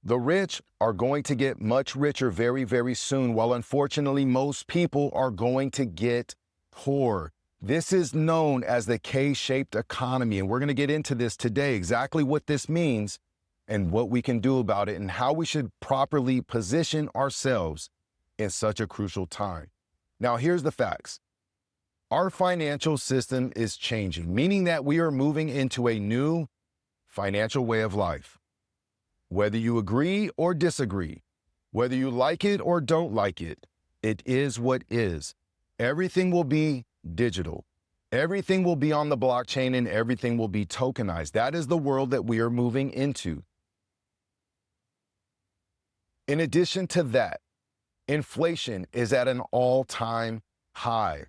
The rich are going to get much richer very, very soon, while unfortunately most people are going to get poor. This is known as the K-shaped economy, and we're going to get into this today, exactly what this means and what we can do about it and how we should properly position ourselves in such a crucial time. Now, here's the facts. Our financial system is changing, meaning that we are moving into a new financial way of life. Whether you agree or disagree, whether you like it or don't like it, it is what is. Everything will be digital. Everything will be on the blockchain and everything will be tokenized. That is the world that we are moving into. In addition to that, inflation is at an all-time high,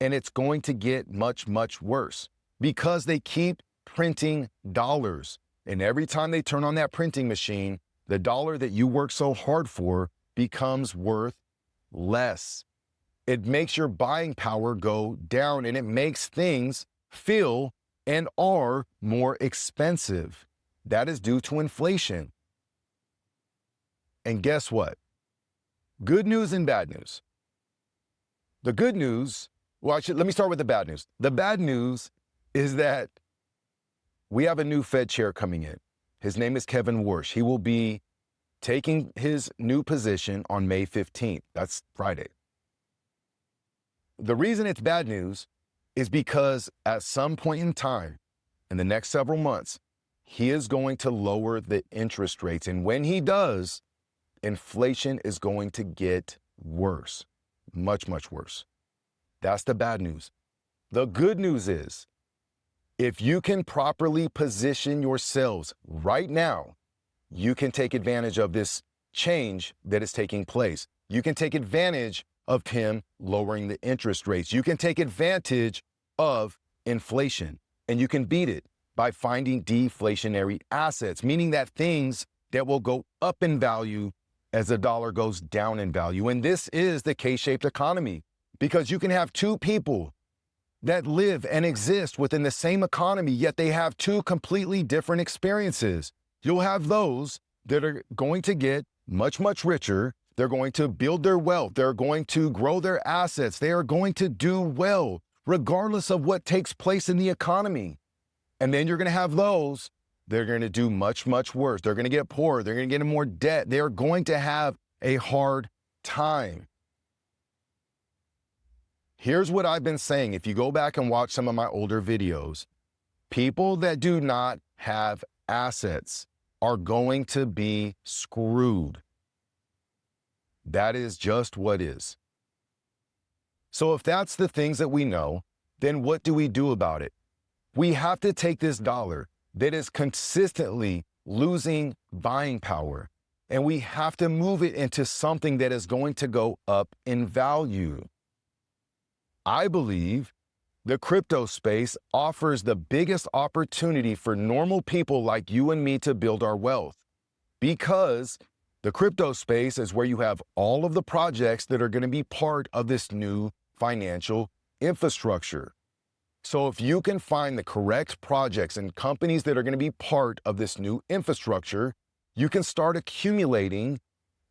and it's going to get much, much worse because they keep printing dollars. And every time they turn on that printing machine, the dollar that you work so hard for becomes worth less. It makes your buying power go down, and it makes things feel and are more expensive. That is due to inflation. And guess what? Good news and bad news. The good news, let me start with the bad news. The bad news is that we have a new Fed chair coming in. His name is Kevin Warsh. He will be taking his new position on May 15th. That's Friday. The reason it's bad news is because at some point in time, in the next several months, he is going to lower the interest rates. And when he does, inflation is going to get worse, much, much worse. That's the bad news. The good news is, if you can properly position yourselves right now, you can take advantage of this change that is taking place. You can take advantage of him lowering the interest rates. You can take advantage of inflation, and you can beat it by finding deflationary assets, meaning that things that will go up in value as the dollar goes down in value. And this is the K-shaped economy, because you can have two people that live and exist within the same economy, yet they have two completely different experiences. You'll have those that are going to get much, much richer. They're going to build their wealth. They're going to grow their assets. They are going to do well, regardless of what takes place in the economy. And then you're going to have those that are going to do much, much worse. They're going to get poorer. They're going to get in more debt. They are going to have a hard time. Here's what I've been saying. If you go back and watch some of my older videos, people that do not have assets are going to be screwed. That is just what is. So if that's the things that we know, then what do we do about it? We have to take this dollar that is consistently losing buying power, and we have to move it into something that is going to go up in value. I believe the crypto space offers the biggest opportunity for normal people like you and me to build our wealth, because the crypto space is where you have all of the projects that are going to be part of this new financial infrastructure. So if you can find the correct projects and companies that are going to be part of this new infrastructure, you can start accumulating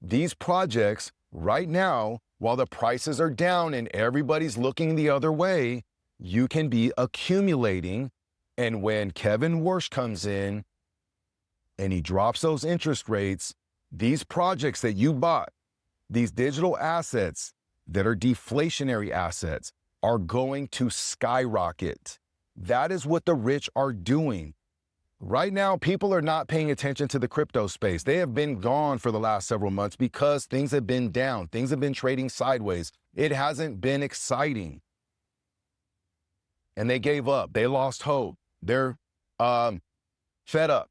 these projects right now while the prices are down and everybody's looking the other way. You can be accumulating. And when Kevin Warsh comes in and he drops those interest rates, these projects that you bought, these digital assets that are deflationary assets, are going to skyrocket. That is what the rich are doing. Right now, people are not paying attention to the crypto space. They have been gone for the last several months because things have been down. Things have been trading sideways. It hasn't been exciting. And they gave up. They lost hope. They're fed up.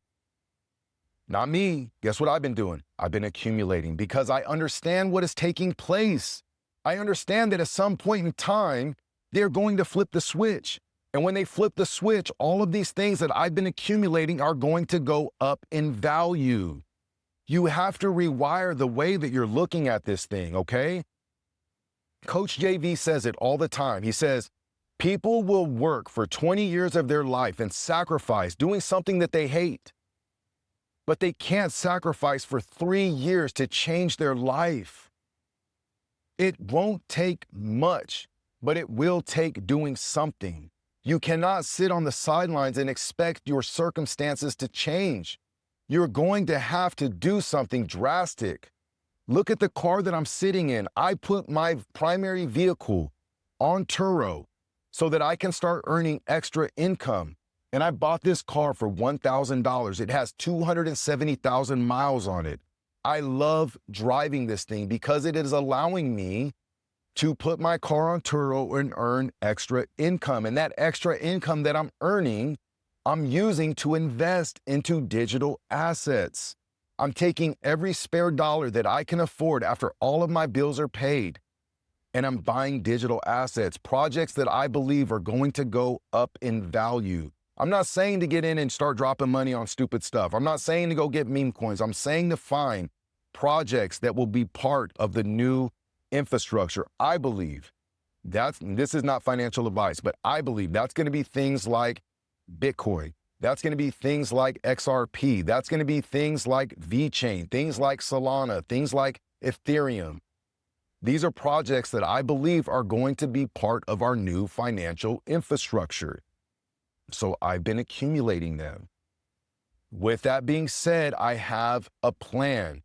Not me. Guess what I've been doing? I've been accumulating because I understand what is taking place. I understand that at some point in time, they're going to flip the switch. And when they flip the switch, all of these things that I've been accumulating are going to go up in value. You have to rewire the way that you're looking at this thing, okay? COACHJV says it all the time. He says, people will work for 20 years of their life and sacrifice doing something that they hate. but they can't sacrifice for 3 years to change their life. It won't take much, but it will take doing something. You cannot sit on the sidelines and expect your circumstances to change. You're going to have to do something drastic. Look at the car that I'm sitting in. I put my primary vehicle on Turo so that I can start earning extra income. And I bought this car for $1,000. It has 270,000 miles on it. I love driving this thing because it is allowing me to put my car on Turo and earn extra income. And that extra income that I'm earning, I'm using to invest into digital assets. I'm taking every spare dollar that I can afford after all of my bills are paid, and I'm buying digital assets, projects that I believe are going to go up in value. I'm not saying to get in and start dropping money on stupid stuff. I'm not saying to go get meme coins. I'm saying to find projects that will be part of the new infrastructure. I believe this is not financial advice, but I believe that's going to be things like Bitcoin. That's going to be things like XRP. That's going to be things like VECHAIN, things like Solana, things like Ethereum. These are projects that I believe are going to be part of our new financial infrastructure. So I've been accumulating them. With that being said, I have a plan.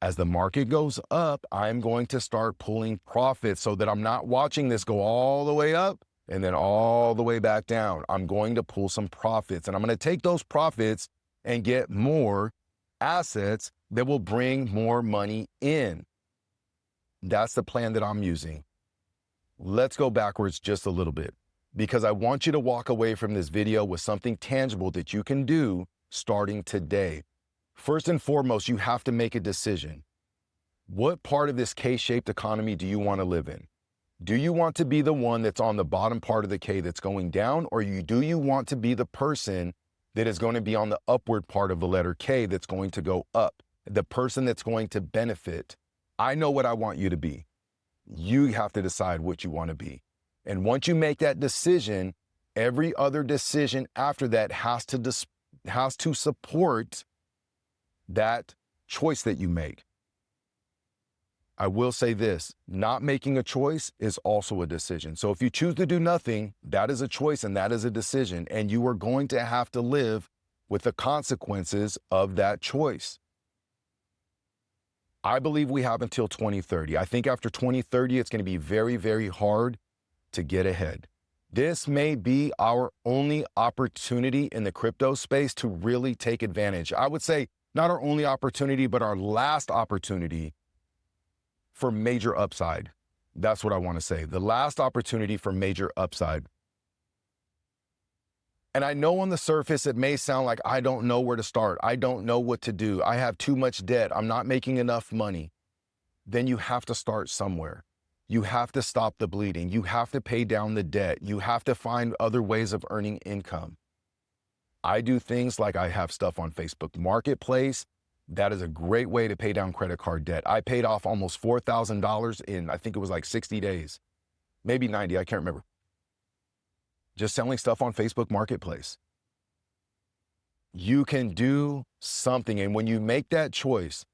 As the market goes up, I'm going to start pulling profits so that I'm not watching this go all the way up and then all the way back down. I'm going to pull some profits, and I'm going to take those profits and get more assets that will bring more money in. That's the plan that I'm using. Let's go backwards just a little bit, because I want you to walk away from this video with something tangible that you can do starting today. First and foremost, you have to make a decision. What part of this K-shaped economy do you want to live in? Do you want to be the one that's on the bottom part of the K that's going down, or do you want to be the person that is going to be on the upward part of the letter K that's going to go up, the person that's going to benefit? I know what I want you to be. You have to decide what you want to be. And once you make that decision, every other decision after that has to support that choice that you make. I will say this, not making a choice is also a decision. So if you choose to do nothing, that is a choice and that is a decision, and you are going to have to live with the consequences of that choice. I believe we have until 2030. I think after 2030, it's going to be very, very hard to get ahead. This may be our only opportunity in the crypto space to really take advantage. I would say not our only opportunity, but our last opportunity for major upside. That's what I want to say. The last opportunity for major upside. And I know on the surface, it may sound like I don't know where to start. I don't know what to do. I have too much debt. I'm not making enough money. Then you have to start somewhere. You have to stop the bleeding. You have to pay down the debt. You have to find other ways of earning income. I do things like I have stuff on Facebook Marketplace. That is a great way to pay down credit card debt. I paid off almost $4,000 in, I think it was like 60 days, maybe 90, I can't remember. Just selling stuff on Facebook Marketplace. You can do something. And when you make that choice,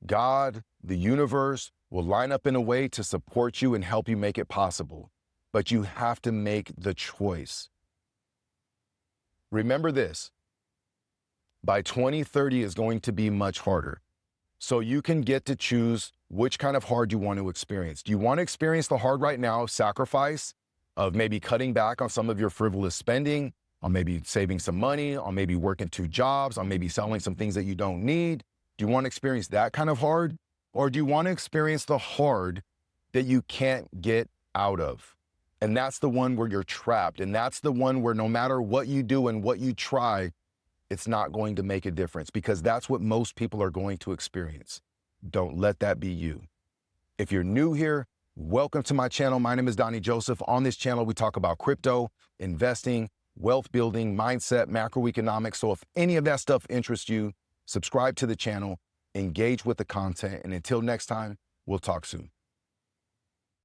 God, the universe, will line up in a way to support you and help you make it possible. But you have to make the choice. Remember this, by 2030 is going to be much harder. So you can get to choose which kind of hard you want to experience. Do you want to experience the hard right now, sacrifice of maybe cutting back on some of your frivolous spending, on maybe saving some money, on maybe working 2 jobs, on maybe selling some things that you don't need? Do you want to experience that kind of hard? Or do you want to experience the hard that you can't get out of? And that's the one where you're trapped. And that's the one where no matter what you do and what you try, it's not going to make a difference, because that's what most people are going to experience. Don't let that be you. If you're new here, welcome to my channel. My name is Donnie Joseph. On this channel, we talk about crypto, investing, wealth building, mindset, macroeconomics. So if any of that stuff interests you, subscribe to the channel, engage with the content, and until next time, we'll talk soon.